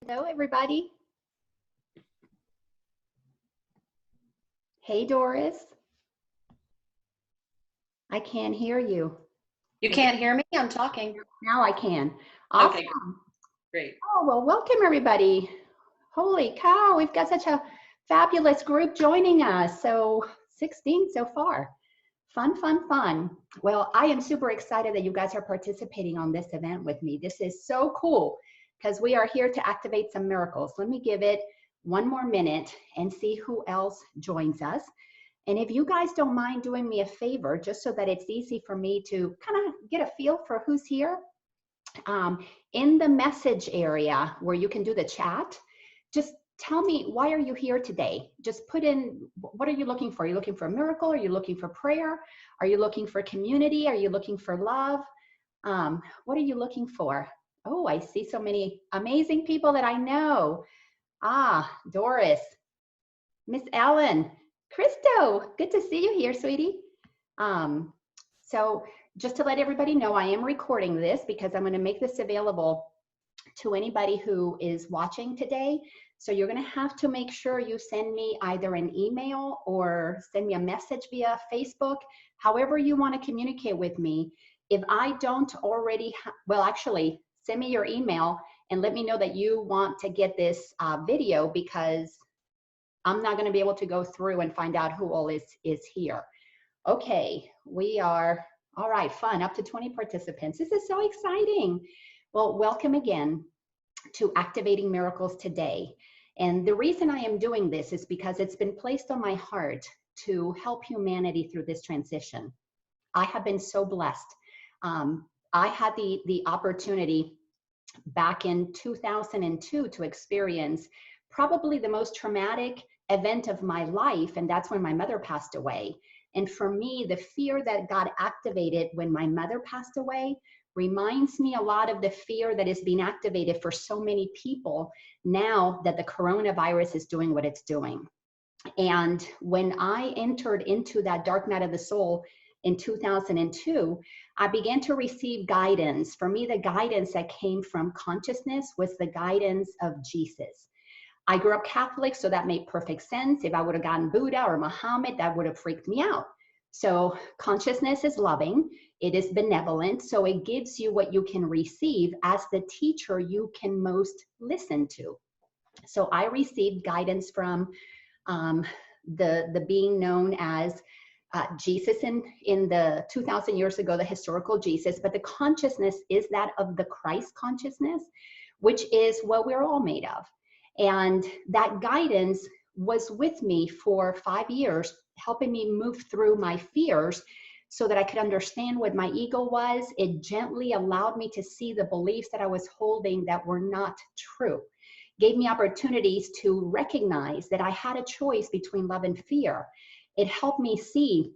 Hello, everybody. Hey, Doris. I can't hear you. You can't hear me? I'm talking. Now I can. Awesome. Okay, great. Oh, well, welcome, everybody. Holy cow, we've got such a fabulous group joining us. So 16 so far. Fun, fun, fun. Well, I am super excited that you guys are participating on this event with me. This is so cool because we are here to activate some miracles. Let me give it one more minute and see who else joins us. And if you guys don't mind doing me a favor, just so that it's easy for me to kind of get a feel for who's here, in the message area where you can do the chat, just tell me, why are you here today? Just put in, what are you looking for? Are you looking for a miracle? Are you looking for prayer? Are you looking for community? Are you looking for love? What are you looking for? Oh, I see so many amazing people that I know. Ah, Doris, Miss Ellen, Christo, good to see you here, sweetie. So just to let everybody know, I am recording this because I'm going to make this available to anybody who is watching today. So you're going to have to make sure you send me either an email or send me a message via Facebook, however you want to communicate with me. If I don't already, well, actually, send me your email and let me know that you want to get this video, because I'm not going to be able to go through and find out who all is here. Okay, we are, all right, fun, up to 20 participants. This is so exciting. Well, welcome again to Activating Miracles today. And the reason I am doing this is because it's been placed on my heart to help humanity through this transition. I have been so blessed. I had the opportunity back in 2002 to experience probably the most traumatic event of my life, and that's when my mother passed away. And for me, the fear that got activated when my mother passed away reminds me a lot of the fear that is being activated for so many people now that the coronavirus is doing what it's doing. And when I entered into that dark night of the soul in 2002, I began to receive guidance. For me, the guidance that came from consciousness was the guidance of Jesus. I grew up Catholic, so that made perfect sense. If I would have gotten Buddha or Muhammad, that would have freaked me out. So consciousness is loving, it is benevolent, so it gives you what you can receive. As the teacher, you can most listen to. So I received guidance from the being known as Jesus in the 2,000 years ago, the historical Jesus, but the consciousness is that of the Christ consciousness, which is what we're all made of. And that guidance was with me for 5 years, helping me move through my fears so that I could understand what my ego was. It gently allowed me to see the beliefs that I was holding that were not true. Gave me opportunities to recognize that I had a choice between love and fear. It helped me see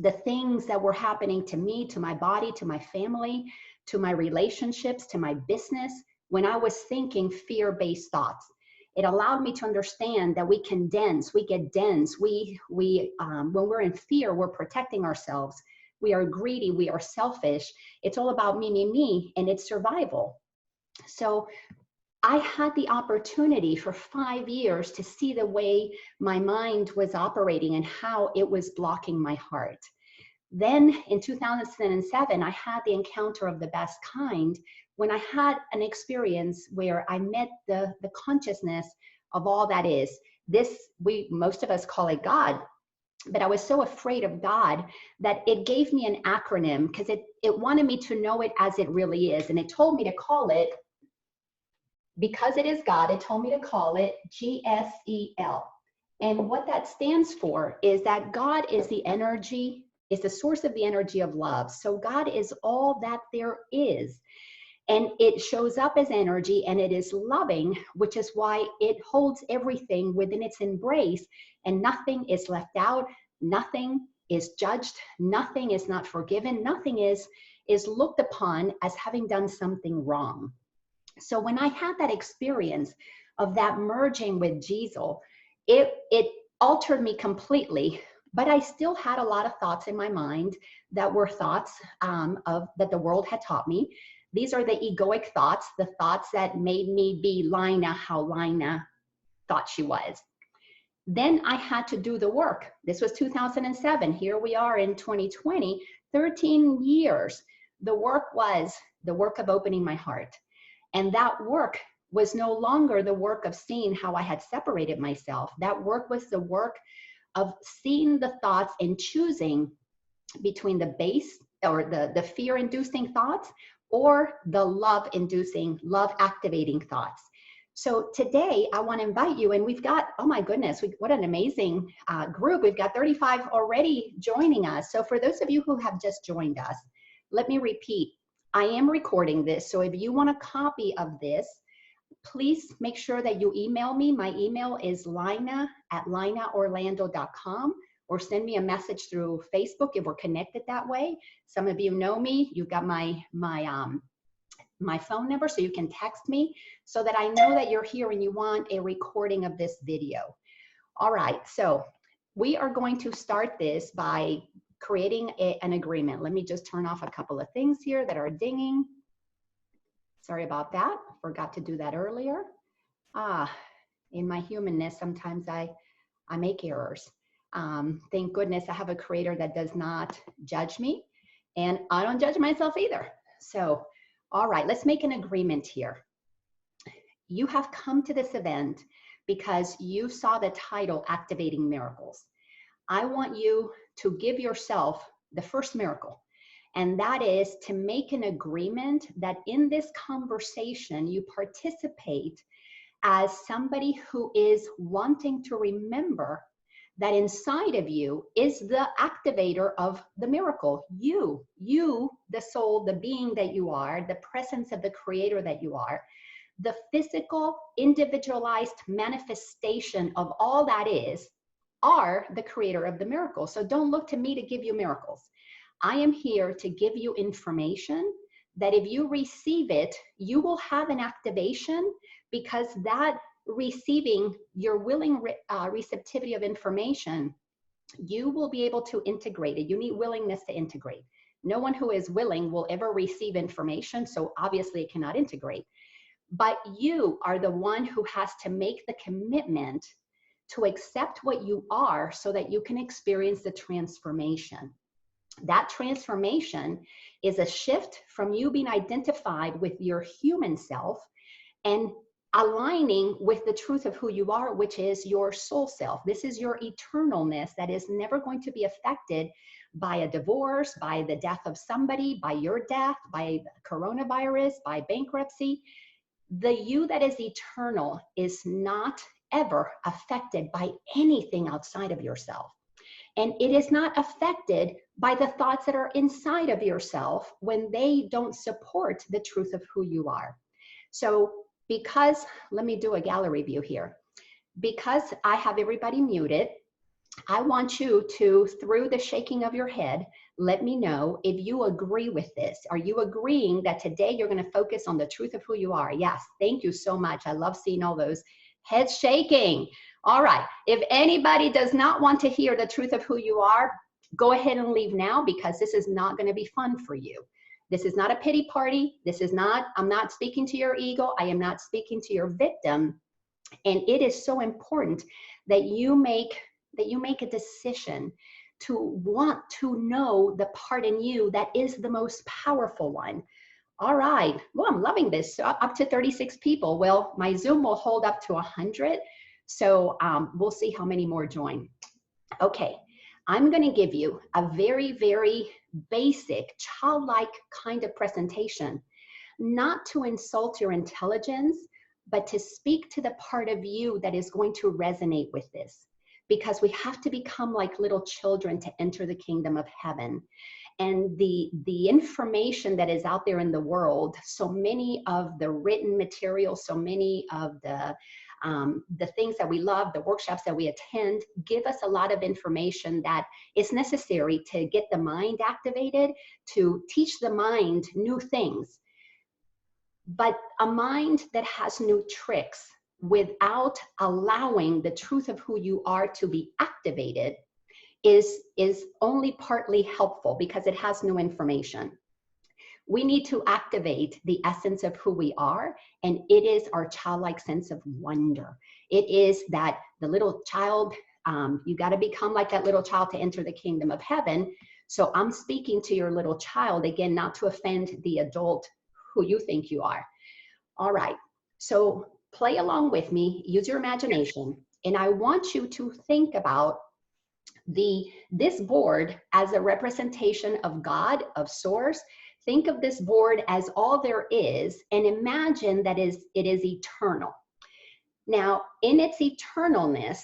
the things that were happening to me, to my body, to my family, to my relationships, to my business, when I was thinking fear-based thoughts. It allowed me to understand that we get dense. When we're in fear, we're protecting ourselves. We are greedy, we are selfish. It's all about me, and it's survival. So I had the opportunity for 5 years to see the way my mind was operating and how it was blocking my heart. Then in 2007, I had the encounter of the best kind when I had an experience where I met the consciousness of all that is. Most of us call it God, but I was so afraid of God that it gave me an acronym because it wanted me to know it as it really is. And it told me to call it, because it is God, it told me to call it GSEL. And what that stands for is that God is the energy, is the source of the energy of love. So God is all that there is. And it shows up as energy, and it is loving, which is why it holds everything within its embrace, and nothing is left out, nothing is judged, nothing is not forgiven, nothing is looked upon as having done something wrong. So when I had that experience of that merging with Jesus, it altered me completely, but I still had a lot of thoughts in my mind that were thoughts that the world had taught me, These are the egoic thoughts, the thoughts that made me be Lina how Lina thought she was. Then I had to do the work. This was 2007. Here we are in 2020, 13 years. The work was the work of opening my heart. And that work was no longer the work of seeing how I had separated myself. That work was the work of seeing the thoughts and choosing between the base or the fear-inducing thoughts or the love-inducing, love-activating thoughts. So today I want to invite you, and we've got, oh my goodness, what an amazing group. We've got 35 already joining us. So for those of you who have just joined us, let me repeat, I am recording this. So if you want a copy of this, please make sure that you email me. My email is lina@linaorlando.com, or send me a message through Facebook if we're connected that way. Some of you know me. You've got my phone number, so you can text me so that I know that you're here and you want a recording of this video. All right, so we are going to start this by creating an agreement. Let me just turn off a couple of things here that are dinging. Sorry about that, forgot to do that earlier. In my humanness, sometimes I make errors. Thank goodness I have a creator that does not judge me, and I don't judge myself either. So, all right, let's make an agreement here. You have come to this event because you saw the title, Activating Miracles. I want you to give yourself the first miracle, and that is to make an agreement that in this conversation you participate as somebody who is wanting to remember that inside of you is the activator of the miracle. You, the soul, the being that you are, the presence of the creator that you are, the physical, individualized manifestation of all that is, are the creator of the miracle. So don't look to me to give you miracles. I am here to give you information that if you receive it, you will have an activation, because that receiving your willing receptivity of information, you will be able to integrate it. You need willingness to integrate. No one who is willing will ever receive information, so obviously it cannot integrate. But you are the one who has to make the commitment to accept what you are so that you can experience the transformation. That transformation is a shift from you being identified with your human self and aligning with the truth of who you are, which is your soul self. This is your eternalness that is never going to be affected by a divorce, by the death of somebody, by your death, by coronavirus, by bankruptcy. The you that is eternal is not ever affected by anything outside of yourself. And it is not affected by the thoughts that are inside of yourself when they don't support the truth of who you are. So because, let me do a gallery view here. Because I have everybody muted, I want you to, through the shaking of your head, let me know if you agree with this. Are you agreeing that today you're going to focus on the truth of who you are? Yes, thank you so much. I love seeing all those heads shaking. All right, if anybody does not want to hear the truth of who you are, go ahead and leave now, because this is not going to be fun for you. This is not a pity party. This is not, I'm not speaking to your ego. I am not speaking to your victim. And it is so important that you make a decision to want to know the part in you that is the most powerful one. All right, well, I'm loving this. So up to 36 people. Well, my Zoom will hold up to 100. So we'll see how many more join. Okay, I'm gonna give you a very, very basic, childlike kind of presentation, not to insult your intelligence, but to speak to the part of you that is going to resonate with this. Because we have to become like little children to enter the kingdom of heaven. And the information that is out there in the world, so many of the written material, so many of the things that we love, the workshops that we attend, give us a lot of information that is necessary to get the mind activated, to teach the mind new things. But a mind that has new tricks without allowing the truth of who you are to be activated is only partly helpful, because it has new information. We need to activate the essence of who we are, and it is our childlike sense of wonder. It is that the little child, you got to become like that little child to enter the kingdom of heaven. So I'm speaking to your little child, again, not to offend the adult who you think you are. All right, so play along with me, use your imagination, and I want you to think about this board as a representation of God, of source. Think of this board as all there is, and imagine that it is eternal. Now, in its eternalness,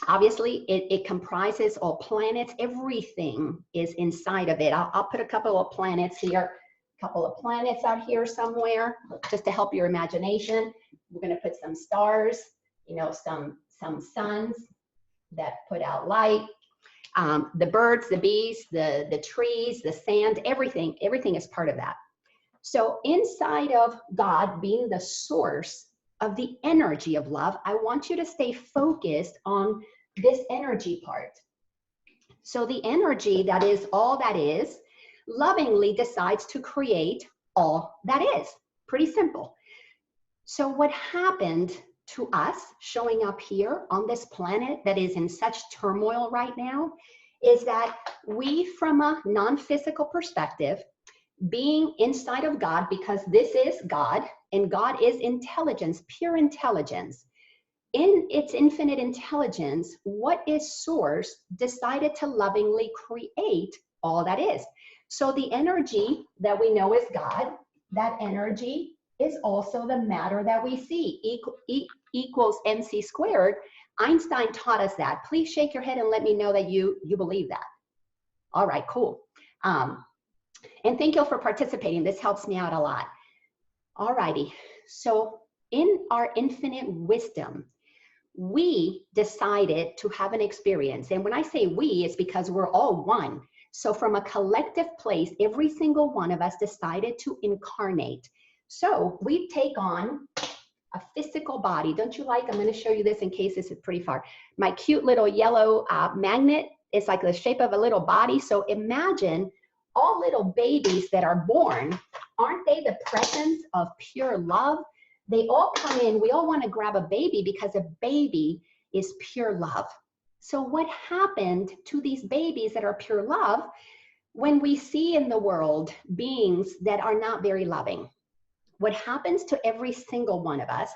obviously it comprises all planets. Everything is inside of it. I'll put a couple of planets here, a couple of planets out here somewhere, just to help your imagination. We're going to put some stars, some suns that put out light. The birds, the bees, the trees, the sand, everything is part of that. So inside of God being the source of the energy of love, I want you to stay focused on this energy part. So the energy that is all that is, lovingly decides to create all that is. Pretty simple. So what happened to us showing up here on this planet that is in such turmoil right now is that we, from a non-physical perspective, being inside of God, because this is God and God is intelligence, pure intelligence. In its infinite intelligence, what is source decided to lovingly create all that is. So the energy that we know is God, that energy is also the matter that we see. Equals mc squared. Einstein taught us that. Please shake your head and let me know that you believe that. All right, cool. And thank you for participating. This helps me out a lot. All righty. So in our infinite wisdom, we decided to have an experience. And when I say we, it's because we're all one. So from a collective place, every single one of us decided to incarnate. So we take on a physical body. Don't you like? I'm going to show you this in case this is pretty far. My cute little yellow magnet is like the shape of a little body. So imagine all little babies that are born. Aren't they the presence of pure love? They all come in. We all want to grab a baby because a baby is pure love. So what happened to these babies that are pure love when we see in the world beings that are not very loving? What happens to every single one of us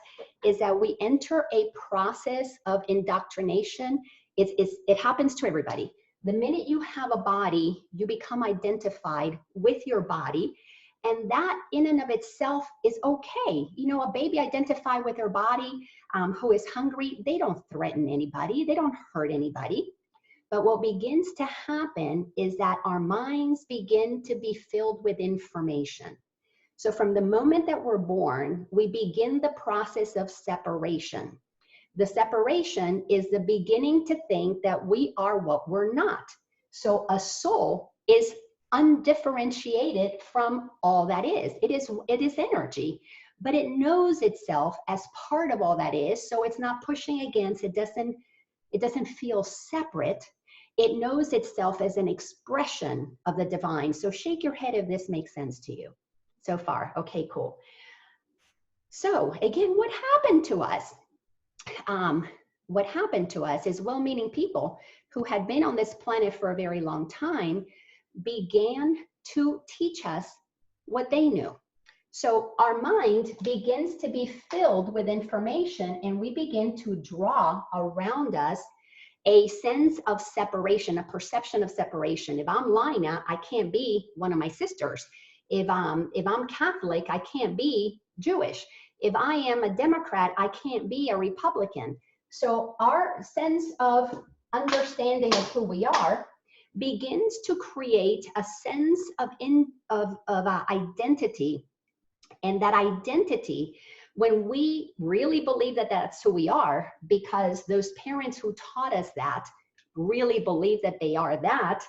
is that we enter a process of indoctrination. It happens to everybody. The minute you have a body, you become identified with your body, and that in and of itself is okay. A baby identify with their body who is hungry, they don't threaten anybody, they don't hurt anybody. But what begins to happen is that our minds begin to be filled with information. So from the moment that we're born, we begin the process of separation. The separation is the beginning to think that we are what we're not. So a soul is undifferentiated from all that is. It is energy, but it knows itself as part of all that is. So it's not pushing against, it doesn't feel separate. It knows itself as an expression of the divine. So shake your head if this makes sense to you so far. Okay, cool. So again, what happened to us? What happened to us is well-meaning people who had been on this planet for a very long time began to teach us what they knew. So our mind begins to be filled with information, and we begin to draw around us a sense of separation, a perception of separation. If I'm Lina, I can't be one of my sisters. If I'm Catholic, I can't be Jewish. If I am a Democrat, I can't be a Republican. So our sense of understanding of who we are begins to create a sense of identity. And that identity, when we really believe that that's who we are, because those parents who taught us that really believe that they are that,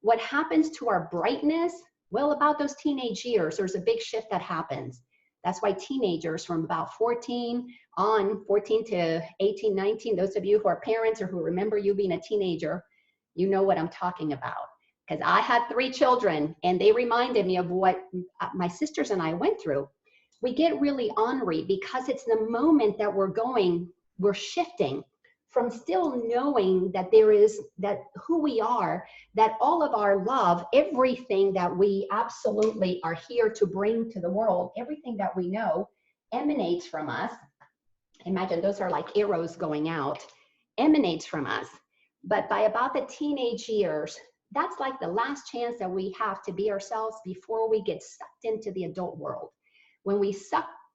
what happens to our brightness? Well, about those teenage years, there's a big shift that happens. That's why teenagers from about 14 to 18, 19, those of you who are parents or who remember you being a teenager, you know what I'm talking about. because I had 3 children and they reminded me of what my sisters and I went through. We get really ornery because it's the moment that we're shifting from still knowing that that who we are, that all of our love, everything that we absolutely are here to bring to the world, everything that we know emanates from us. Imagine those are like arrows going out, emanates from us. But by about the teenage years, that's like the last chance that we have to be ourselves before we get sucked into the adult world. When we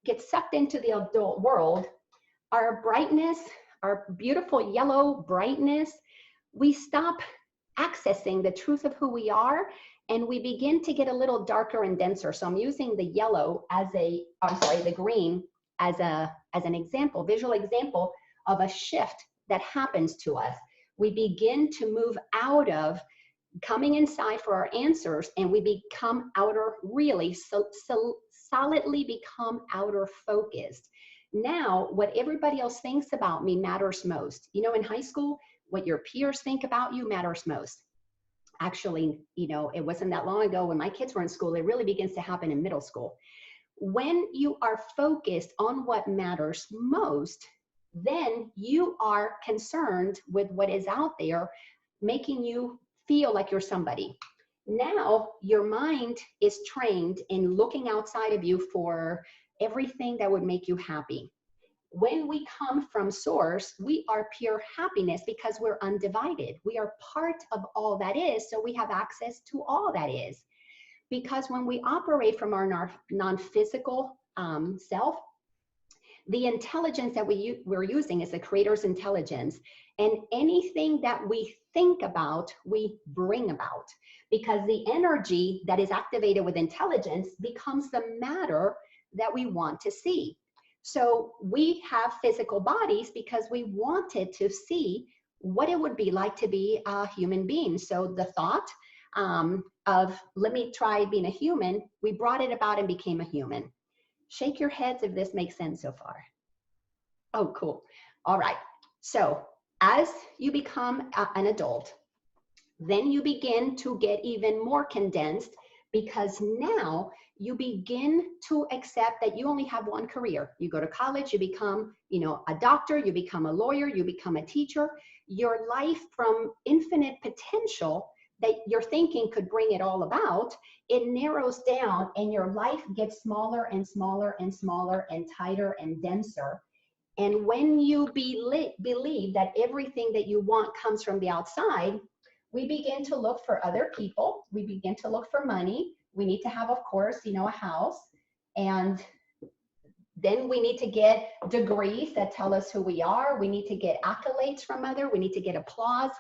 get sucked into the adult world, our brightness, our beautiful yellow brightness, we stop accessing the truth of who we are, and we begin to get a little darker and denser. So I'm using the yellow the green as an example, visual example of a shift that happens to us. We begin to move out of coming inside for our answers, and we become solidly become outer focused. Now, what everybody else thinks about me matters most. You know, in high school, what your peers think about you matters most. Actually, you know, it wasn't that long ago when my kids were in school, it really begins to happen in middle school. When you are focused on what matters most, then you are concerned with what is out there, making you feel like you're somebody. Now your mind is trained in looking outside of you for everything that would make you happy. When we come from source, we are pure happiness because we're undivided. We are part of all that is, so we have access to all that is. Because when we operate from our non-physical self, the intelligence that we're using is the creator's intelligence. And anything that we think about, we bring about. Because the energy that is activated with intelligence becomes the matter that we want to see. So we have physical bodies because we wanted to see what it would be like to be a human being. So the thought of, let me try being a human, we brought it about and became a human. Shake your heads if this makes sense so far. Oh, cool. All right. So as you become an adult, then you begin to get even more condensed, because now you begin to accept that you only have one career. You go to college, you become, you know, a doctor, you become a lawyer, you become a teacher. Your life from infinite potential that your thinking could bring it all about, it narrows down and your life gets smaller and smaller and smaller and tighter and denser. And when you believe that everything that you want comes from the outside, we begin to look for other people. We begin to look for money. We need to have, of course, you know, a house. And then we need to get degrees that tell us who we are. We need to get accolades from others. We need to get applause.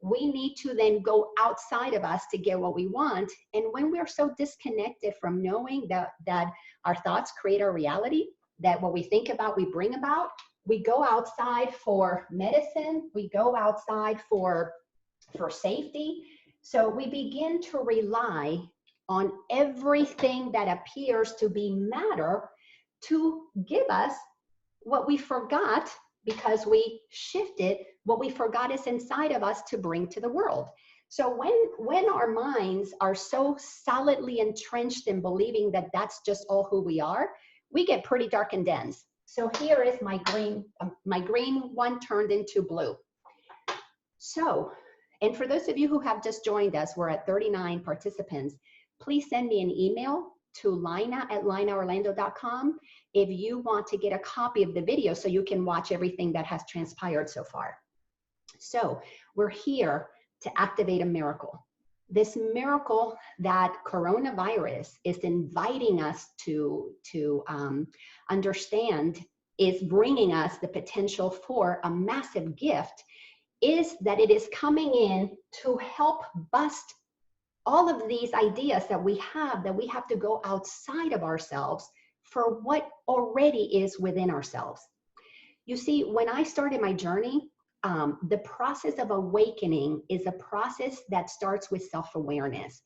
We need to then go outside of us to get what we want. And when we're so disconnected from knowing that our thoughts create our reality, that what we think about, we bring about, we go outside for medicine, we go outside for safety. So we begin to rely on everything that appears to be matter to give us what we forgot, because we shifted what we forgot is inside of us to bring to the world. So when our minds are so solidly entrenched in believing that that's just all who we are, we get pretty dark and dense. So here is my green one turned into blue. So, and for those of you who have just joined us, we're at 39 participants. Please send me an email to lina@linaorlando.com if you want to get a copy of the video so you can watch everything that has transpired so far. So we're here to activate a miracle. This miracle that coronavirus is inviting us to understand is bringing us the potential for a massive gift, is that it is coming in to help bust all of these ideas that we have to go outside of ourselves for what already is within ourselves. You see, when I started my journey, the process of awakening is a process that starts with self-awareness.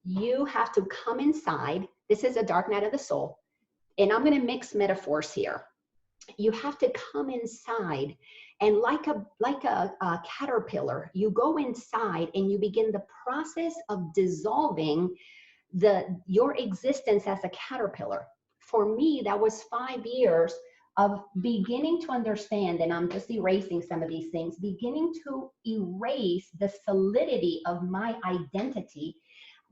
You have to come inside. This is a dark night of the soul. And I'm going to mix metaphors here. you have to come inside, and like a caterpillar, you go inside and you begin the process of dissolving your existence as a caterpillar. For me, that was 5 years of beginning to understand, and I'm just erasing some of these things, beginning to erase the solidity of my identity,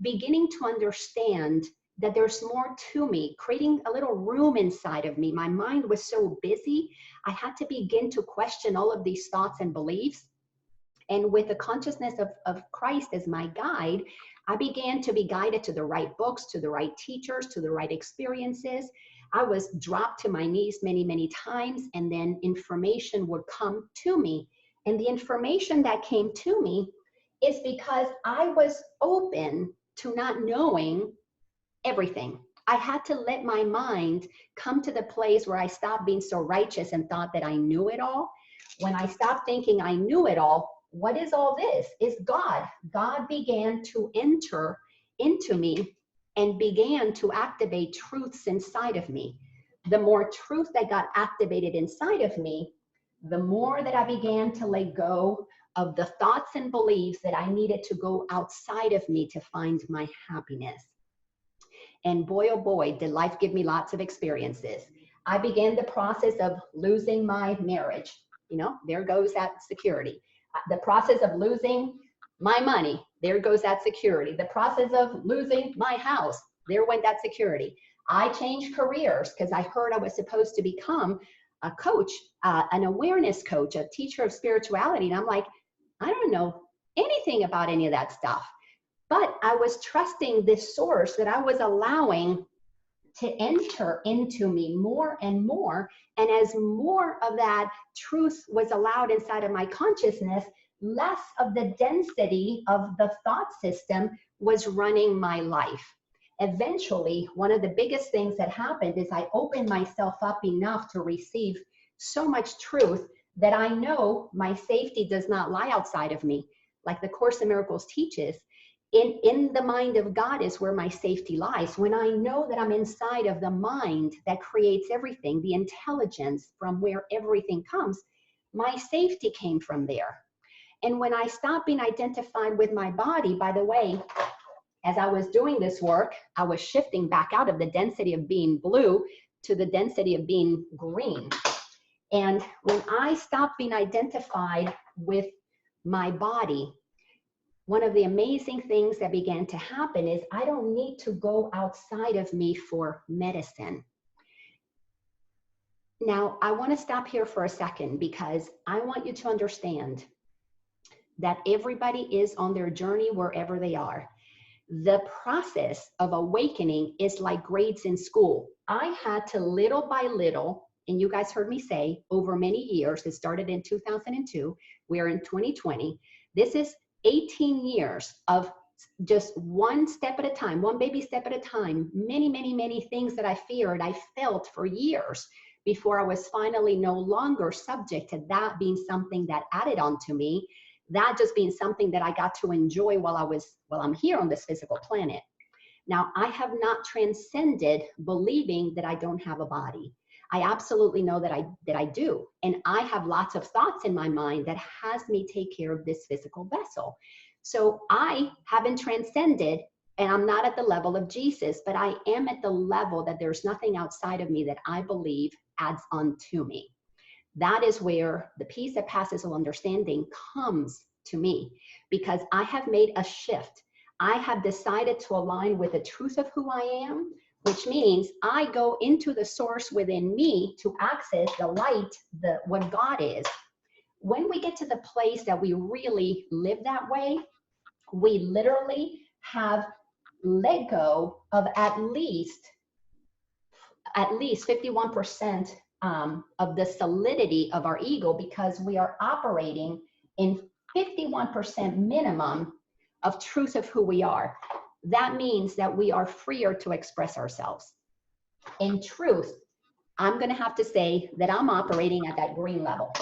beginning to understand that there's more to me, creating a little room inside of me. My mind was so busy, I had to begin to question all of these thoughts and beliefs. And with the consciousness of Christ as my guide, I began to be guided to the right books, to the right teachers, to the right experiences. I was dropped to my knees many, many times, and then information would come to me. And the information that came to me is because I was open to not knowing everything. I had to let my mind come to the place where I stopped being so righteous and thought that I knew it all. When I stopped thinking I knew it all, what is all this? Is God. God began to enter into me and began to activate truths inside of me. The more truth that got activated inside of me, the more that I began to let go of the thoughts and beliefs that I needed to go outside of me to find my happiness. And boy, oh boy, did life give me lots of experiences. I began the process of losing my marriage. There goes that security. The process of losing my money, there goes that security. The process of losing my house, there went that security. I changed careers because I heard I was supposed to become a coach, an awareness coach, a teacher of spirituality. And I'm like, I don't know anything about any of that stuff. But I was trusting this source that I was allowing to enter into me more and more. And as more of that truth was allowed inside of my consciousness, less of the density of the thought system was running my life. Eventually, one of the biggest things that happened is I opened myself up enough to receive so much truth that I know my safety does not lie outside of me. Like the Course in Miracles teaches, in the mind of God is where my safety lies. When I know that I'm inside of the mind that creates everything, the intelligence from where everything comes, my safety came from there. And when I stopped being identified with my body, by the way, as I was doing this work, I was shifting back out of the density of being blue to the density of being green. And when I stopped being identified with my body, one of the amazing things that began to happen is I don't need to go outside of me for medicine. Now, I want to stop here for a second because I want you to understand that everybody is on their journey wherever they are. The process of awakening is like grades in school. I had to little by little, and you guys heard me say over many years, it started in 2002, we're in 2020. This is 18 years of just one step at a time, one baby step at a time, many, many, many things that I feared, I felt for years before I was finally no longer subject to that being something that added on to me, that just being something that I got to enjoy while I'm here on this physical planet. Now, I have not transcended believing that I don't have a body. I absolutely know that I do. And I have lots of thoughts in my mind that has me take care of this physical vessel. So I haven't transcended, and I'm not at the level of Jesus, but I am at the level that there's nothing outside of me that I believe adds on to me. That is where the peace that passes all understanding comes to me, because I have made a shift. I have decided to align with the truth of who I am, which means I go into the source within me to access the light, what God is. When we get to the place that we really live that way, we literally have let go of at least 51% of the solidity of our ego, because we are operating in 51% minimum of truth of who we are. That means that we are freer to express ourselves. In truth, I'm going to have to say that I'm operating at that green level.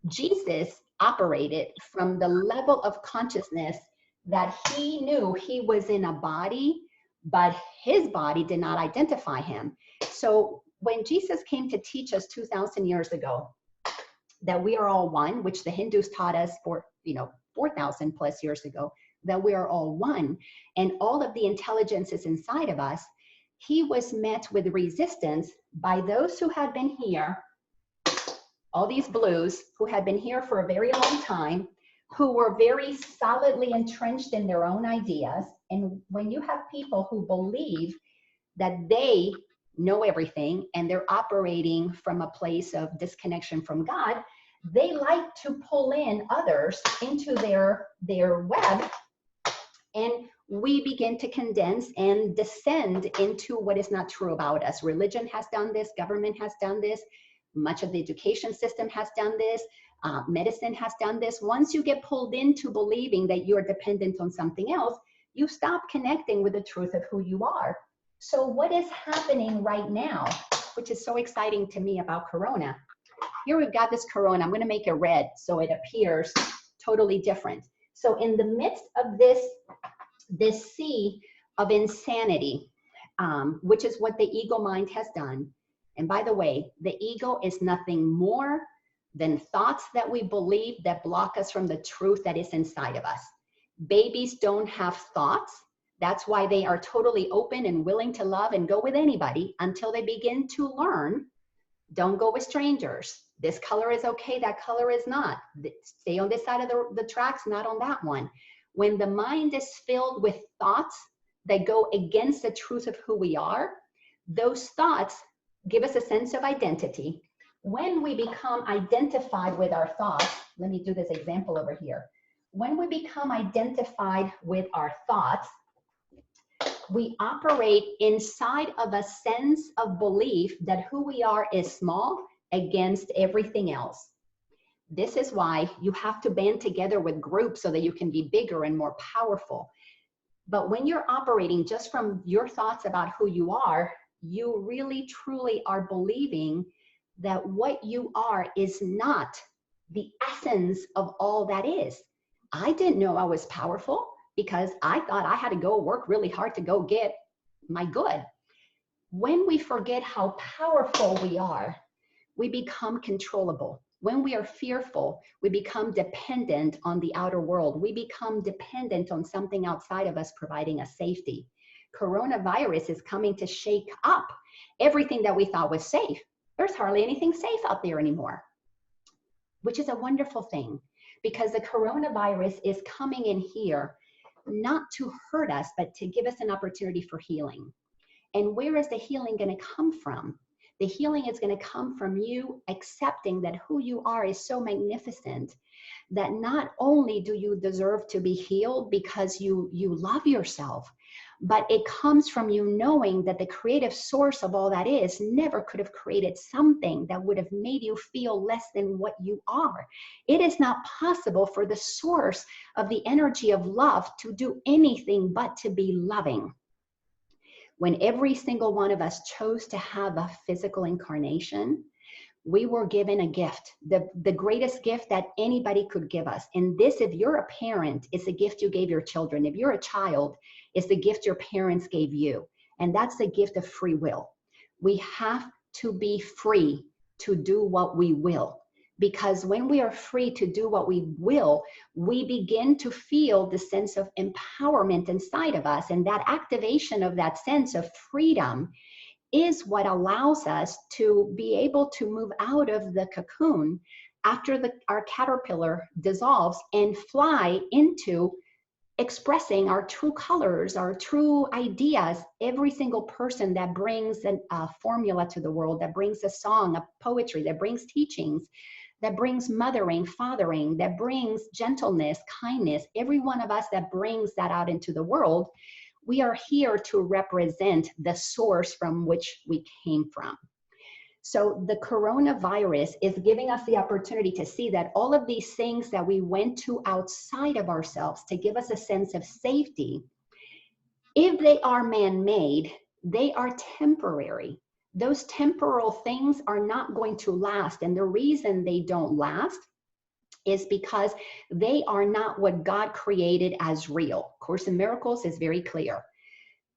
Jesus operated from the level of consciousness that he knew he was in a body, but his body did not identify him. So when Jesus came to teach us 2,000 years ago that we are all one, which the Hindus taught us for, 4,000 plus years ago, that we are all one, and all of the intelligence is inside of us, he was met with resistance by those who had been here, all these blues who had been here for a very long time, who were very solidly entrenched in their own ideas. And when you have people who believe that they know everything and they're operating from a place of disconnection from God, they like to pull in others into their web, and we begin to condense and descend into what is not true about us. Religion has done this, government has done this, much of the education system has done this, medicine has done this. Once you get pulled into believing that you're dependent on something else, you stop connecting with the truth of who you are. So what is happening right now, which is so exciting to me about Corona? Here we've got this Corona. I'm going to make it red so it appears totally different. So in the midst of this sea of insanity, which is what the ego mind has done. And by the way, the ego is nothing more than thoughts that we believe that block us from the truth that is inside of us. Babies don't have thoughts. That's why they are totally open and willing to love and go with anybody until they begin to learn. Don't go with strangers. This color is okay, that color is not. Stay on this side of the tracks, not on that one. When the mind is filled with thoughts that go against the truth of who we are, those thoughts give us a sense of identity. When we become identified with our thoughts, let me do this example over here. When we become identified with our thoughts, we operate inside of a sense of belief that who we are is small against everything else. This is why you have to band together with groups so that you can be bigger and more powerful. But when you're operating just from your thoughts about who you are, you really truly are believing that what you are is not the essence of all that is. I didn't know I was powerful because I thought I had to go work really hard to go get my good. When we forget how powerful we are, we become controllable. When we are fearful, we become dependent on the outer world. We become dependent on something outside of us providing us safety. Coronavirus is coming to shake up everything that we thought was safe. There's hardly anything safe out there anymore, which is a wonderful thing because the coronavirus is coming in here not to hurt us, but to give us an opportunity for healing. And where is the healing going to come from? The healing is going to come from you accepting that who you are is so magnificent that not only do you deserve to be healed because you love yourself, but it comes from you knowing that the creative source of all that is never could have created something that would have made you feel less than what you are. It is not possible for the source of the energy of love to do anything but to be loving. When every single one of us chose to have a physical incarnation, we were given a gift, the greatest gift that anybody could give us. And this, if you're a parent, is the gift you gave your children. If you're a child, it's the gift your parents gave you. And that's the gift of free will. We have to be free to do what we will. Because when we are free to do what we will, we begin to feel the sense of empowerment inside of us. And that activation of that sense of freedom is what allows us to be able to move out of the cocoon after our caterpillar dissolves and fly into expressing our true colors, our true ideas. Every single person that brings a formula to the world, that brings a song, a poetry, that brings teachings, that brings mothering, fathering, that brings gentleness, kindness, every one of us that brings that out into the world, we are here to represent the source from which we came from. So the coronavirus is giving us the opportunity to see that all of these things that we went to outside of ourselves to give us a sense of safety, if they are man-made, they are temporary. Those temporal things are not going to last. And the reason they don't last is because they are not what God created as real. Course in Miracles is very clear.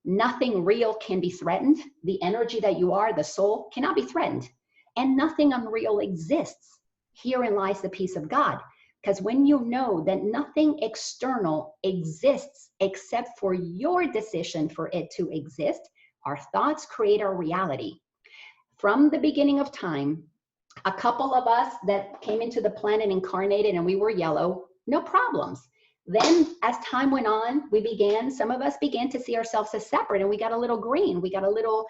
Nothing real can be threatened. The energy that you are, the soul, cannot be threatened. And nothing unreal exists. Herein lies the peace of God. Because when you know that nothing external exists except for your decision for it to exist, our thoughts create our reality. From the beginning of time, a couple of us that came into the planet incarnated and we were yellow, no problems. Then as time went on, some of us began to see ourselves as separate, and we got a little green. We got a little,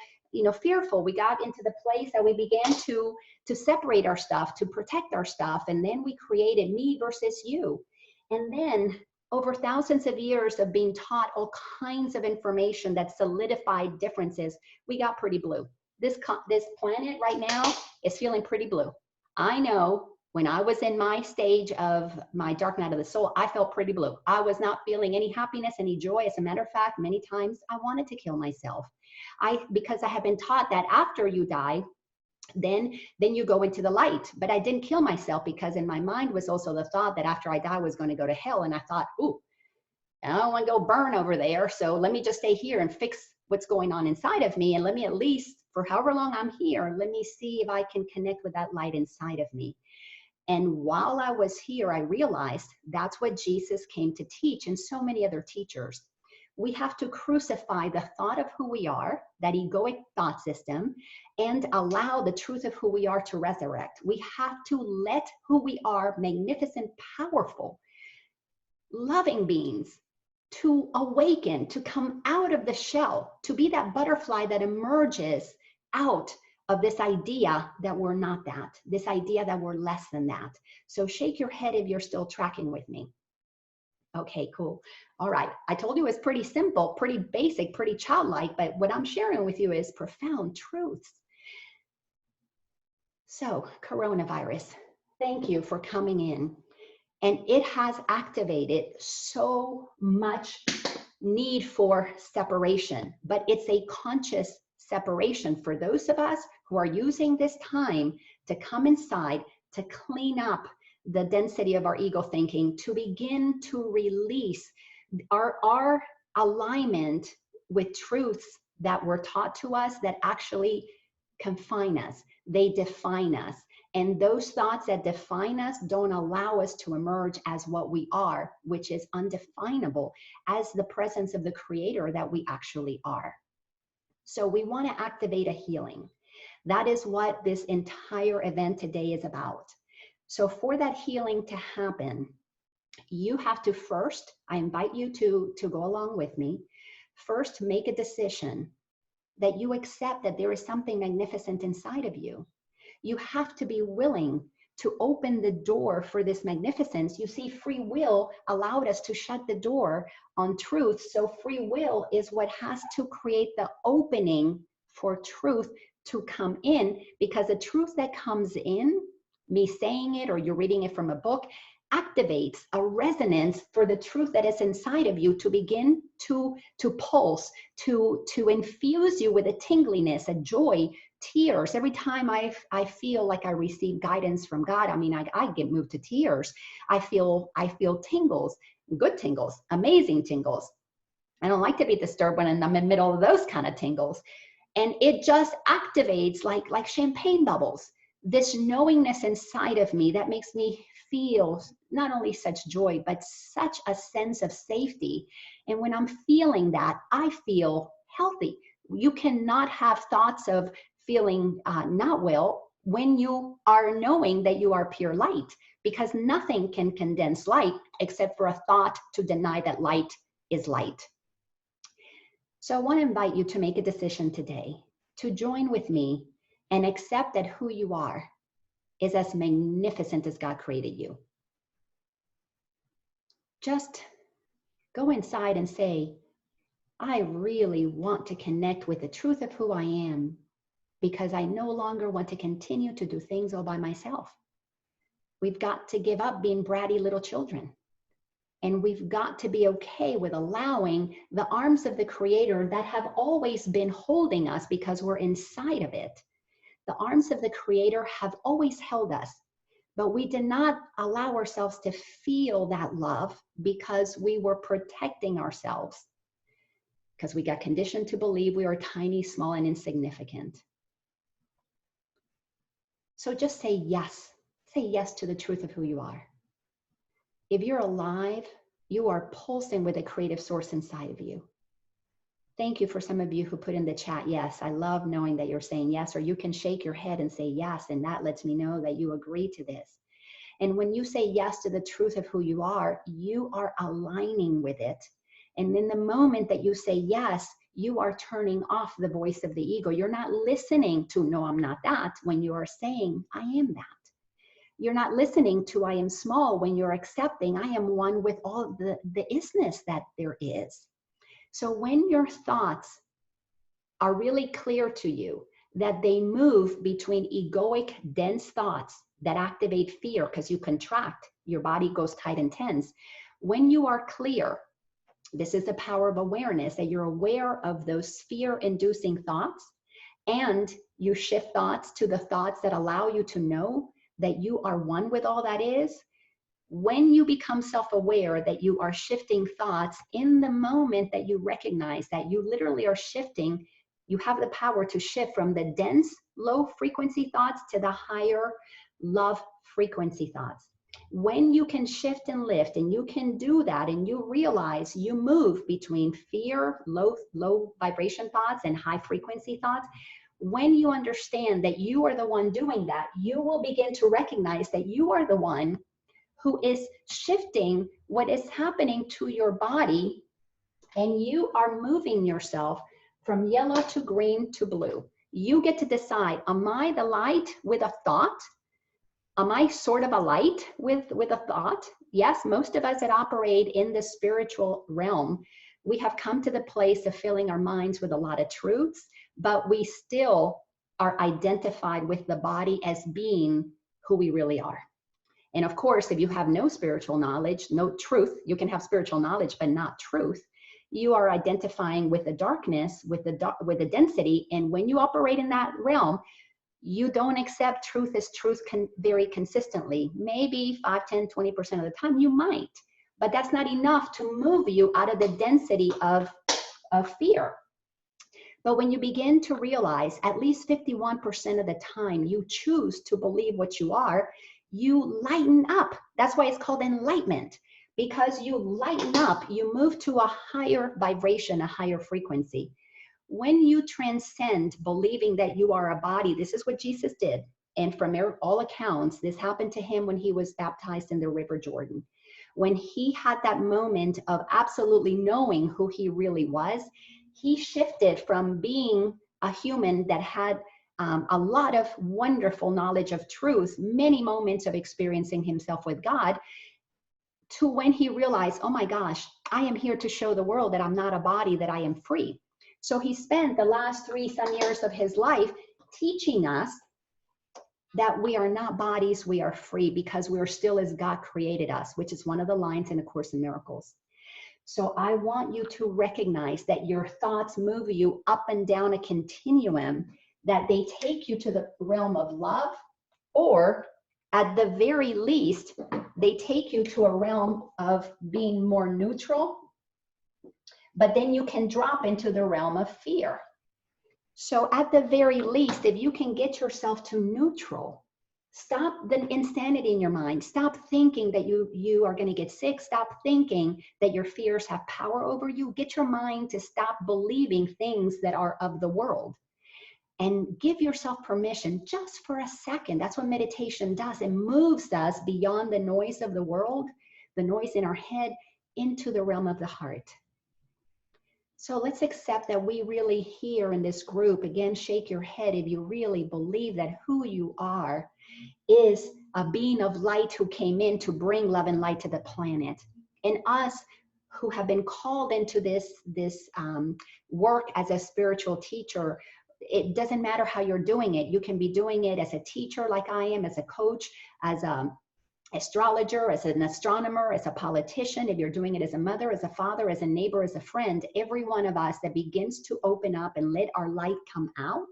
fearful. We got into the place that we began to separate our stuff, to protect our stuff. And then we created me versus you. And then over thousands of years of being taught all kinds of information that solidified differences, we got pretty blue. This planet right now is feeling pretty blue. I know when I was in my stage of my dark night of the soul, I felt pretty blue. I was not feeling any happiness, any joy. As a matter of fact, many times I wanted to kill myself. Because I have been taught that after you die, then you go into the light. But I didn't kill myself, because in my mind was also the thought that after I die I was going to go to hell. And I thought, ooh, I don't want to go burn over there. So let me just stay here and fix what's going on inside of me. And let me, at least for however long I'm here, let me see if I can connect with that light inside of me. And while I was here, I realized that's what Jesus came to teach, and so many other teachers. We have to crucify the thought of who we are, that egoic thought system, and allow the truth of who we are to resurrect. We have to let who we are, magnificent, powerful, loving beings, to awaken, to come out of the shell, to be that butterfly that emerges out of this idea that we're not that, this idea that we're less than that. So shake your head if you're still tracking with me. Okay, cool. All right. I told you it's pretty simple, pretty basic, pretty childlike, but what I'm sharing with you is profound truths. So, coronavirus, thank you for coming in. And it has activated so much need for separation, but it's a conscious separation for those of us who are using this time to come inside, to clean up the density of our ego thinking, to begin to release our alignment with truths that were taught to us that actually confine us, they define us. And those thoughts that define us don't allow us to emerge as what we are, which is undefinable, as the presence of the Creator that we actually are. So we want to activate a healing. That is what this entire event today is about. So for that healing to happen, you have to first, I invite you to go along with me, first make a decision that you accept that there is something magnificent inside of you. You have to be willing to open the door for this magnificence. You see, free will allowed us to shut the door on truth. So free will is what has to create the opening for truth to come in, because the truth that comes in, me saying it or you're reading it from a book, activates a resonance for the truth that is inside of you to begin to pulse, to infuse you with a tingliness, a joy, tears. Every time I feel like I receive guidance from God, I mean, I get moved to tears. I feel tingles, good tingles, amazing tingles. I don't like to be disturbed when I'm in the middle of those kind of tingles. And it just activates like champagne bubbles, this knowingness inside of me that makes me feel not only such joy, but such a sense of safety. And when I'm feeling that, I feel healthy. You cannot have thoughts of feeling not well when you are knowing that you are pure light, because nothing can condense light except for a thought to deny that light is light. So I want to invite you to make a decision today to join with me and accept that who you are is as magnificent as God created you. Just go inside and say, I really want to connect with the truth of who I am, because I no longer want to continue to do things all by myself. We've got to give up being bratty little children. And we've got to be okay with allowing the arms of the Creator that have always been holding us because we're inside of it. The arms of the Creator have always held us, but we did not allow ourselves to feel that love because we were protecting ourselves. because we got conditioned to believe we are tiny, small, and insignificant. So just say yes. Say yes to the truth of who you are. If you're alive, you are pulsing with a creative source inside of you. Thank you for some of you who put in the chat, yes. I love knowing that you're saying yes, or you can shake your head and say yes, and that lets me know that you agree to this. And when you say yes to the truth of who you are aligning with it. And in the moment that you say yes, you are turning off the voice of the ego. You're not listening to, no, I'm not that, when you are saying, I am that. You're not listening to, I am small, when you're accepting, I am one with all the isness that there is. So when your thoughts are really clear to you, that they move between egoic, dense thoughts that activate fear because you contract, your body goes tight and tense. When you are clear, this is the power of awareness, that you're aware of those fear-inducing thoughts, and you shift thoughts to the thoughts that allow you to know that you are one with all that is. When you become self-aware that you are shifting thoughts, in the moment that you recognize that you literally are shifting, you have the power to shift from the dense, low frequency thoughts to the higher love frequency thoughts. When you can shift and lift, and you can do that, and you realize you move between fear, low vibration thoughts, and high frequency thoughts, when you understand that you are the one doing that, you will begin to recognize that you are the one who is shifting what is happening to your body, and you are moving yourself from yellow to green to blue. You get to decide, am I the light with a thought? Am I sort of a light with a thought? Yes, most of us that operate in the spiritual realm, we have come to the place of filling our minds with a lot of truths, but we still are identified with the body as being who we really are. And of course, if you have no spiritual knowledge, no truth, you can have spiritual knowledge, but not truth. You are identifying with the darkness, with the density. And when you operate in that realm, you don't accept truth as truth very consistently. Maybe 5, 10, 20% of the time you might, but that's not enough to move you out of the density of fear. But when you begin to realize at least 51% of the time you choose to believe what you are, you lighten up. That's why it's called enlightenment, because you lighten up, you move to a higher vibration, a higher frequency. When you transcend believing that you are a body, this is what Jesus did. And from all accounts, this happened to him when he was baptized in the River Jordan. When he had that moment of absolutely knowing who he really was, he shifted from being a human that had a lot of wonderful knowledge of truth, many moments of experiencing himself with God, to when he realized, oh my gosh, I am here to show the world that I'm not a body, that I am free. So he spent the last 3 some years of his life teaching us that we are not bodies, we are free, because we are still as God created us, which is one of the lines in A Course in Miracles. So I want you to recognize that your thoughts move you up and down a continuum, that they take you to the realm of love, or at the very least, they take you to a realm of being more neutral, but then you can drop into the realm of fear. So at the very least, if you can get yourself to neutral, stop the insanity in your mind. Stop thinking that you are going to get sick. Stop thinking that your fears have power over you. Get your mind to stop believing things that are of the world. And give yourself permission just for a second. That's what meditation does. It moves us beyond the noise of the world, the noise in our head, into the realm of the heart. So let's accept that we really here in this group, again, shake your head if you really believe that who you are is a being of light who came in to bring love and light to the planet. And us who have been called into this work as a spiritual teacher, it doesn't matter how you're doing it. You can be doing it as a teacher like I am, as a coach, as a astrologer, as an astronomer, as a politician, if you're doing it as a mother, as a father, as a neighbor, as a friend. Every one of us that begins to open up and let our light come out,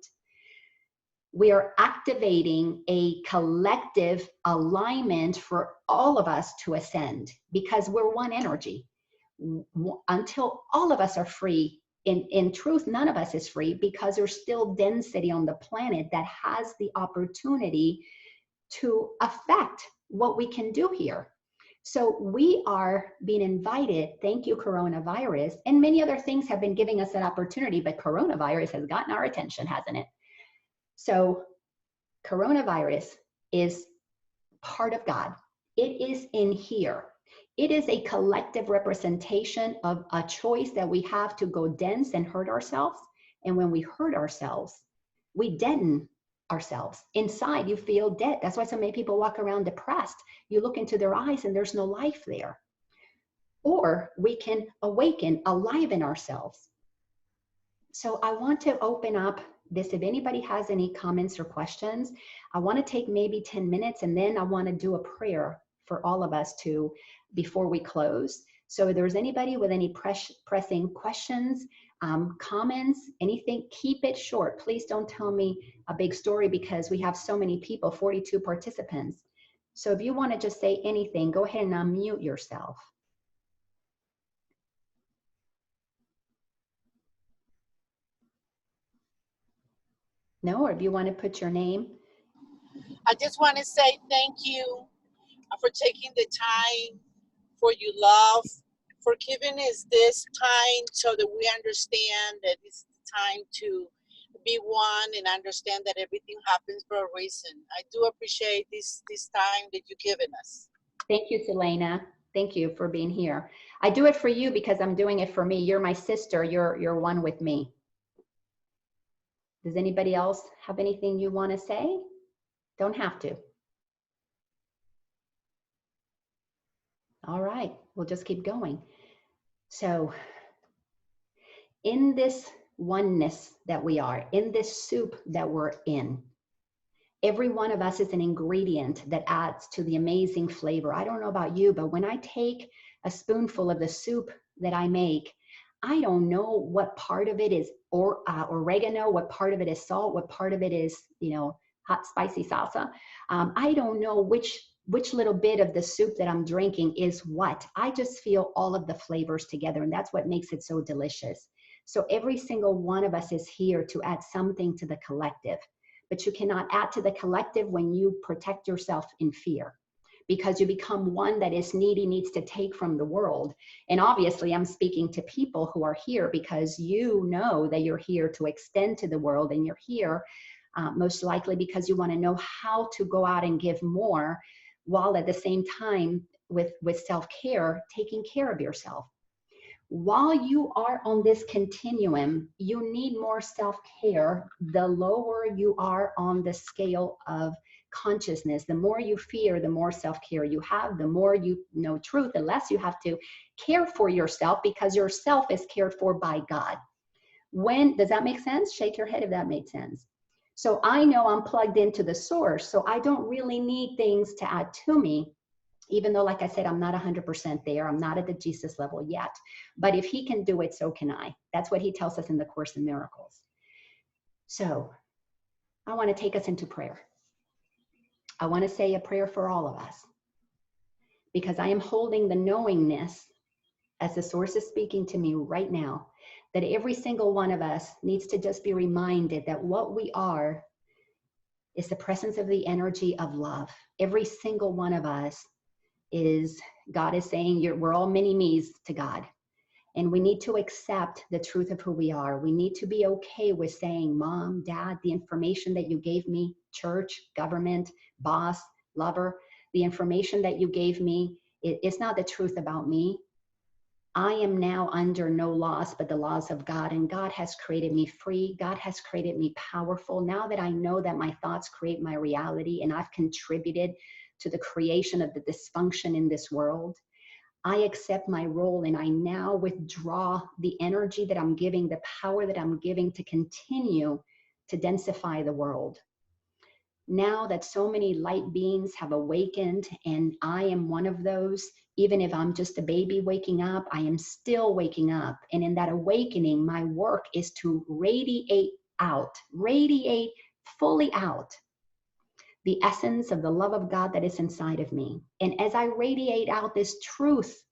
we are activating a collective alignment for all of us to ascend, because we're one energy. Until all of us are free, in truth, none of us is free because there's still density on the planet that has the opportunity to affect what we can do here. So we are being invited, thank you, coronavirus, and many other things have been giving us that opportunity, but coronavirus has gotten our attention, hasn't it? So coronavirus is part of God. It is in here. It is a collective representation of a choice that we have to go dense and hurt ourselves. And when we hurt ourselves, we deaden ourselves. Inside, you feel dead. That's why so many people walk around depressed. You look into their eyes and there's no life there. Or we can awaken, alive in ourselves. So I want to open up this. If anybody has any comments or questions, I want to take maybe 10 minutes and then I want to do a prayer for all of us before we close. So if there's anybody with any pressing questions, comments, anything, keep it short. Please don't tell me a big story because we have so many people, 42 participants. So if you want to just say anything, go ahead and unmute yourself. No, or if you want to put your name. I just want to say thank you for taking the time, for your love, for giving us this time so that we understand that it's time to be one and understand that everything happens for a reason. I do appreciate this time that you've given us. Thank you, Selena. Thank you for being here. I do it for you because I'm doing it for me. You're my sister. You're one with me. Does anybody else have anything you want to say? Don't have to. All right, we'll just keep going. So in this oneness that we are, in this soup that we're in, every one of us is an ingredient that adds to the amazing flavor. I don't know about you, but when I take a spoonful of the soup that I make, I don't know what part of it is oregano, what part of it is salt, what part of it is, hot spicy salsa. I don't know which little bit of the soup that I'm drinking is what. I just feel all of the flavors together, and that's what makes it so delicious. So every single one of us is here to add something to the collective, but you cannot add to the collective when you protect yourself in fear, because you become one that is needy, needs to take from the world. And obviously I'm speaking to people who are here because you know that you're here to extend to the world, and you're here most likely because you want to know how to go out and give more, while at the same time with self-care, taking care of yourself. While you are on this continuum, you need more self-care. The lower you are on the scale of consciousness, the more you fear, the more self-care you have, the more you know truth, the less you have to care for yourself, because yourself is cared for by God. Does that make sense? Shake your head if that made sense. So I know I'm plugged into the source, so I don't really need things to add to me, even though, like I said, I'm not 100% there. I'm not at the Jesus level yet. But if he can do it, so can I. That's what he tells us in the Course in Miracles. So I want to take us into prayer. I want to say a prayer for all of us, because I am holding the knowingness, as the source is speaking to me right now, that every single one of us needs to just be reminded that what we are is the presence of the energy of love. Every single one of us is, God is saying, we're all mini me's to God. And we need to accept the truth of who we are. We need to be okay with saying, Mom, Dad, the information that you gave me, church, government, boss, lover, the information that you gave me, it's not the truth about me. I am now under no laws but the laws of God, and God has created me free. God has created me powerful. Now that I know that my thoughts create my reality, and I've contributed to the creation of the dysfunction in this world, I accept my role, and I now withdraw the energy that I'm giving, the power that I'm giving to continue to densify the world. Now that so many light beings have awakened, and I am one of those, even if I'm just a baby waking up, I am still waking up. And in that awakening, my work is to radiate fully out the essence of the love of God that is inside of me. And as I radiate out this truth,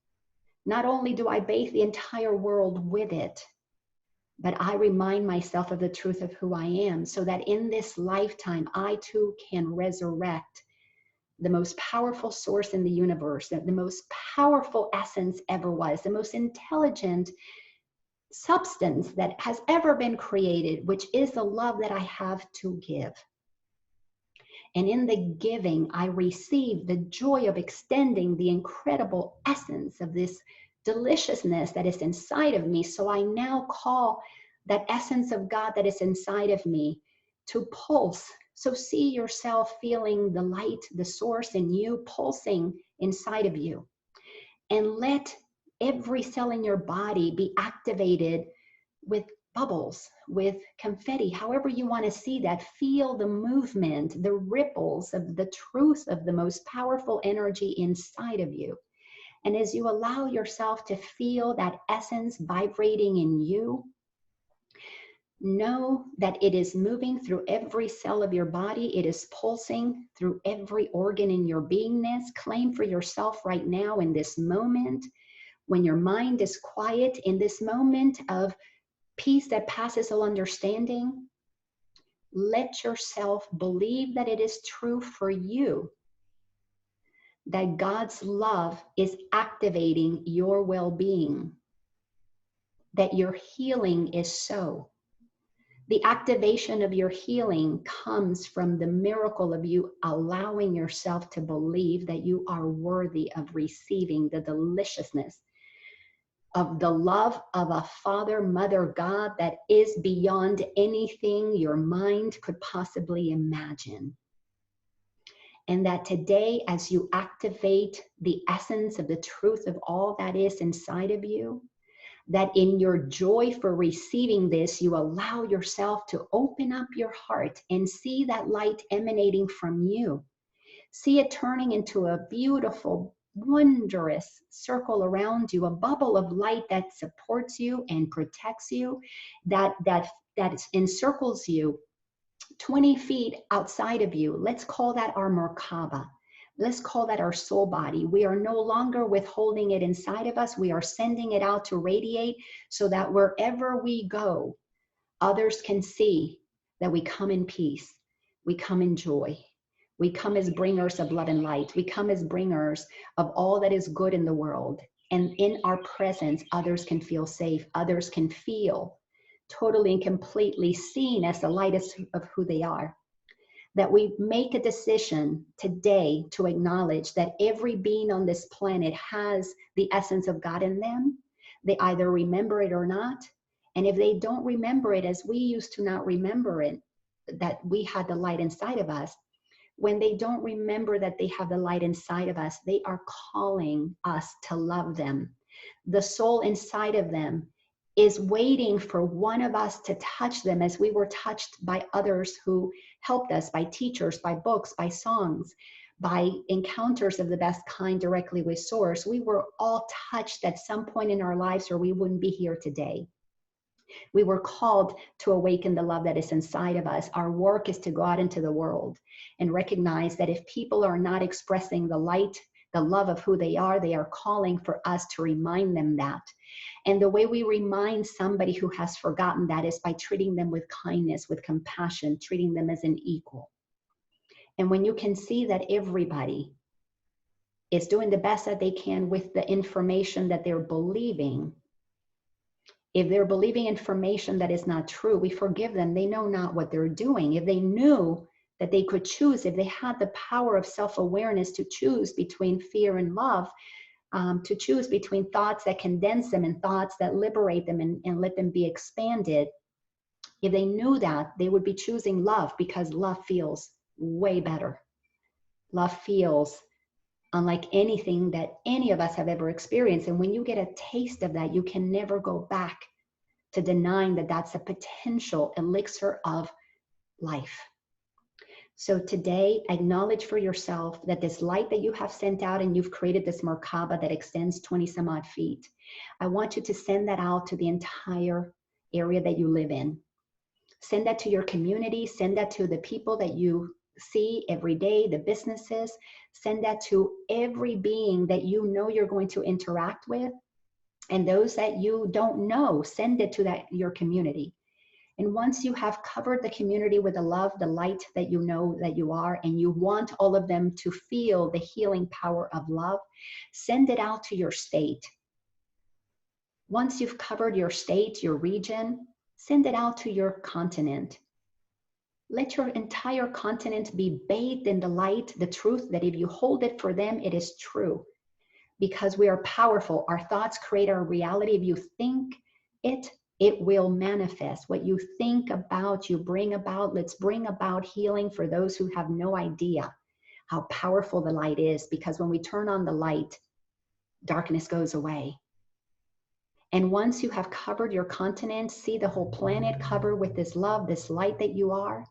not only do I bathe the entire world with it, but I remind myself of the truth of who I am, so that in this lifetime, I too can resurrect the most powerful source in the universe, the most powerful essence ever was, the most intelligent substance that has ever been created, which is the love that I have to give. And in the giving, I receive the joy of extending the incredible essence of this deliciousness that is inside of me. So I now call that essence of God that is inside of me to pulse. So see yourself feeling the light, the source in you pulsing inside of you. And let every cell in your body be activated with bubbles, with confetti, however you want to see that. Feel the movement, the ripples of the truth of the most powerful energy inside of you. And as you allow yourself to feel that essence vibrating in you, know that it is moving through every cell of your body. It is pulsing through every organ in your beingness. Claim for yourself right now in this moment, when your mind is quiet, in this moment of peace that passes all understanding, let yourself believe that it is true for you, that God's love is activating your well-being, that your healing is so. The activation of your healing comes from the miracle of you allowing yourself to believe that you are worthy of receiving the deliciousness of the love of a Father, Mother, God that is beyond anything your mind could possibly imagine. And that today, as you activate the essence of the truth of all that is inside of you, that in your joy for receiving this, you allow yourself to open up your heart and see that light emanating from you. See it turning into a beautiful, wondrous circle around you, a bubble of light that supports you and protects you, that encircles you 20 feet outside of you. Let's call that our Merkaba. Let's call that our soul body. We are no longer withholding it inside of us. We are sending it out to radiate, so that wherever we go, others can see that we come in peace. We come in joy. We come as bringers of love and light. We come as bringers of all that is good in the world. And in our presence, others can feel safe. Others can feel totally and completely seen as the light of who they are. That we make a decision today to acknowledge that every being on this planet has the essence of God in them. They either remember it or not. And if they don't remember it, as we used to not remember it, that we had the light inside of us, when they don't remember that they have the light inside of us, they are calling us to love them. The soul inside of them is waiting for one of us to touch them, as we were touched by others who helped us, by teachers, by books, by songs, by encounters of the best kind directly with Source. We were all touched at some point in our lives, or we wouldn't be here today. We were called to awaken the love that is inside of us. Our work is to go out into the world and recognize that if people are not expressing the light, the love of who they are calling for us to remind them that. And the way we remind somebody who has forgotten that is by treating them with kindness, with compassion, treating them as an equal. And when you can see that everybody is doing the best that they can with the information that they're believing, if they're believing information that is not true, we forgive them. They know not what they're doing. If they knew that they could choose, if they had the power of self-awareness to choose between fear and love, to choose between thoughts that condense them and thoughts that liberate them and let them be expanded, if they knew that, they would be choosing love, because love feels way better. Love feels unlike anything that any of us have ever experienced. And when you get a taste of that, you can never go back to denying that that's a potential elixir of life. So today, acknowledge for yourself that this light that you have sent out, and you've created this Merkaba that extends 20 some odd feet. I want you to send that out to the entire area that you live in. Send that to your community, send that to the people that you see every day, the businesses, send that to every being that you know you're going to interact with. And those that you don't know, send it to your community. And once you have covered the community with the love, the light that you know that you are, and you want all of them to feel the healing power of love, send it out to your state. Once you've covered your state, your region, send it out to your continent. Let your entire continent be bathed in the light, the truth that if you hold it for them, it is true. Because we are powerful. Our thoughts create our reality. If you think it, it will manifest. What you think about, you bring about. Let's bring about healing for those who have no idea how powerful the light is, because when we turn on the light, darkness goes away. And once you have covered your continent, see the whole planet covered with this love, this light that you are,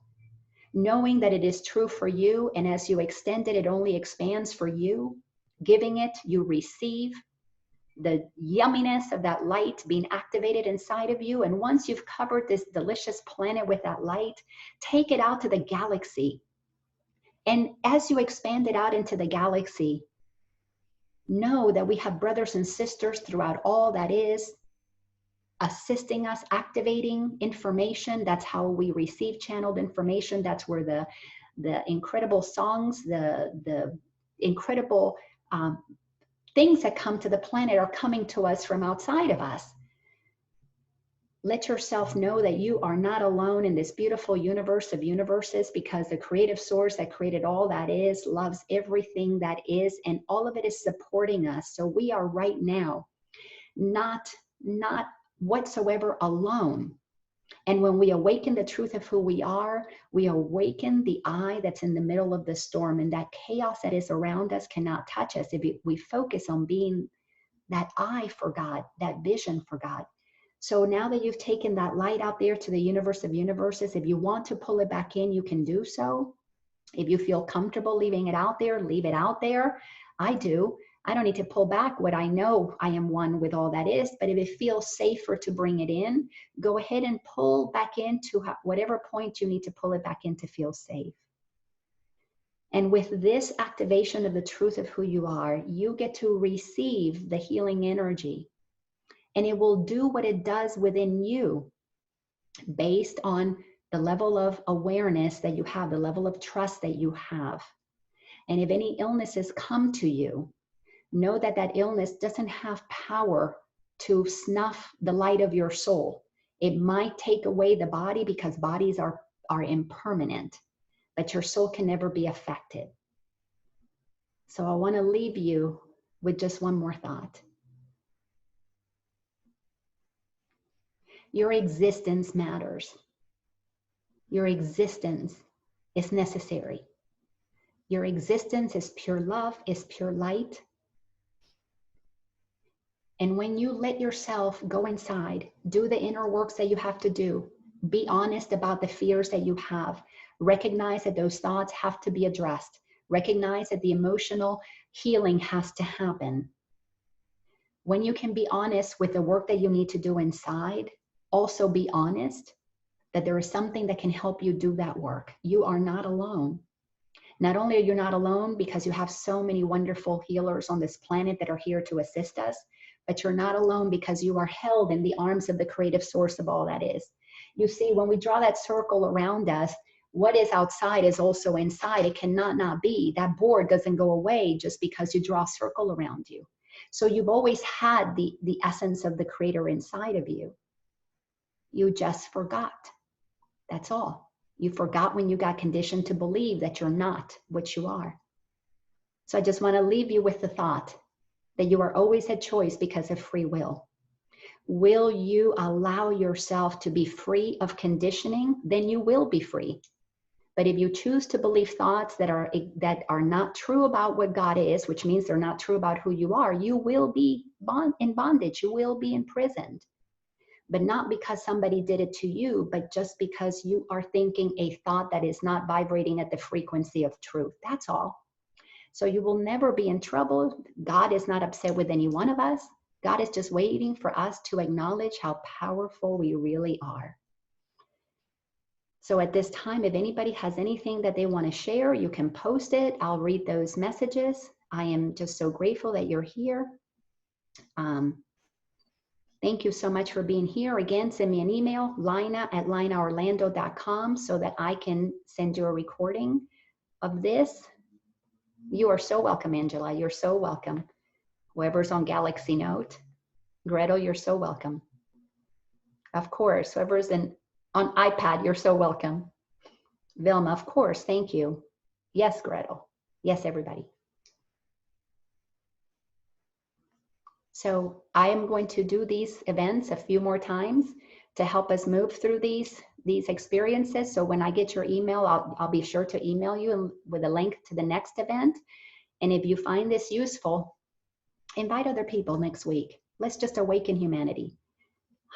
knowing that it is true for you, and as you extend it, it only expands for you. Giving it, you receive the yumminess of that light being activated inside of you. And once you've covered this delicious planet with that light, take it out to the galaxy. And as you expand it out into the galaxy, know that we have brothers and sisters throughout all that is, assisting us, activating information. That's how we receive channeled information. That's where the incredible songs, the incredible things that come to the planet are coming to us from outside of us. Let yourself know that you are not alone in this beautiful universe of universes, because the creative source that created all that is loves everything that is, and all of it is supporting us. So we are right now not whatsoever alone. And when we awaken the truth of who we are, we awaken the eye that's in the middle of the storm, and that chaos that is around us cannot touch us if we focus on being that eye for God, that vision for God. So now that you've taken that light out there to the universe of universes, if you want to pull it back in, you can do so. If you feel comfortable leaving it out there, leave it out there. I do. I don't need to pull back what I know I am one with all that is, but if it feels safer to bring it in, go ahead and pull back into whatever point you need to pull it back in to feel safe. And with this activation of the truth of who you are, you get to receive the healing energy, and it will do what it does within you based on the level of awareness that you have, the level of trust that you have. And if any illnesses come to you, know that that illness doesn't have power to snuff the light of your soul. It might take away the body, because bodies are impermanent, but your soul can never be affected. So I want to leave you with just one more thought. Your existence matters. Your existence is necessary. Your existence is pure love, is pure light. And when you let yourself go inside, do the inner works that you have to do, be honest about the fears that you have, recognize that those thoughts have to be addressed, recognize that the emotional healing has to happen. When you can be honest with the work that you need to do inside, also be honest that there is something that can help you do that work. You are not alone. Not only are you not alone because you have so many wonderful healers on this planet that are here to assist us, but you're not alone because you are held in the arms of the creative source of all that is. You see, when we draw that circle around us, what is outside is also inside. It cannot not be. That board doesn't go away just because you draw a circle around you. So you've always had the essence of the creator inside of you. You just forgot. That's all. You forgot when you got conditioned to believe that you're not what you are. So I just want to leave you with the thought that you are always at choice because of free will. Will you allow yourself to be free of conditioning? Then you will be free. But if you choose to believe thoughts that are not true about what God is, which means they're not true about who you are, you will be in bondage. You will be imprisoned. But not because somebody did it to you, but just because you are thinking a thought that is not vibrating at the frequency of truth. That's all. So you will never be in trouble. God is not upset with any one of us. God is just waiting for us to acknowledge how powerful we really are. So at this time, if anybody has anything that they want to share, you can post it. I'll read those messages. I am just so grateful that you're here. Thank you so much for being here. Again, send me an email, lina@linaorlando.com, so that I can send you a recording of this. You are so welcome, Angela. You're so welcome. Whoever's on Galaxy Note. Gretel, you're so welcome. Of course, whoever's on iPad, you're so welcome. Vilma, of course, thank you. Yes, Gretel. Yes, everybody. So I am going to do these events a few more times to help us move through these experiences. So when I get your email, I'll be sure to email you with a link to the next event. And if you find this useful, invite other people next week. Let's just awaken humanity.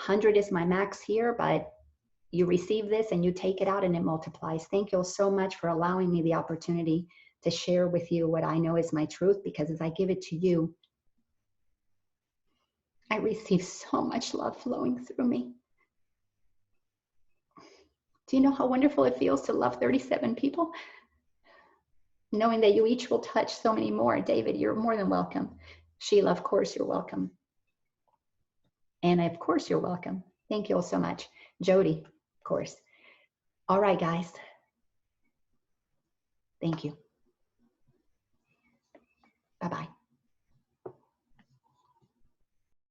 100 is my max here, but you receive this and you take it out and it multiplies. Thank you all so much for allowing me the opportunity to share with you what I know is my truth, because as I give it to you, I receive so much love flowing through me. Do you know how wonderful it feels to love 37 people? Knowing that you each will touch so many more. David, you're more than welcome. Sheila, of course, you're welcome. Anna, of course, you're welcome. Thank you all so much. Jody, of course. All right, guys. Thank you. Bye-bye.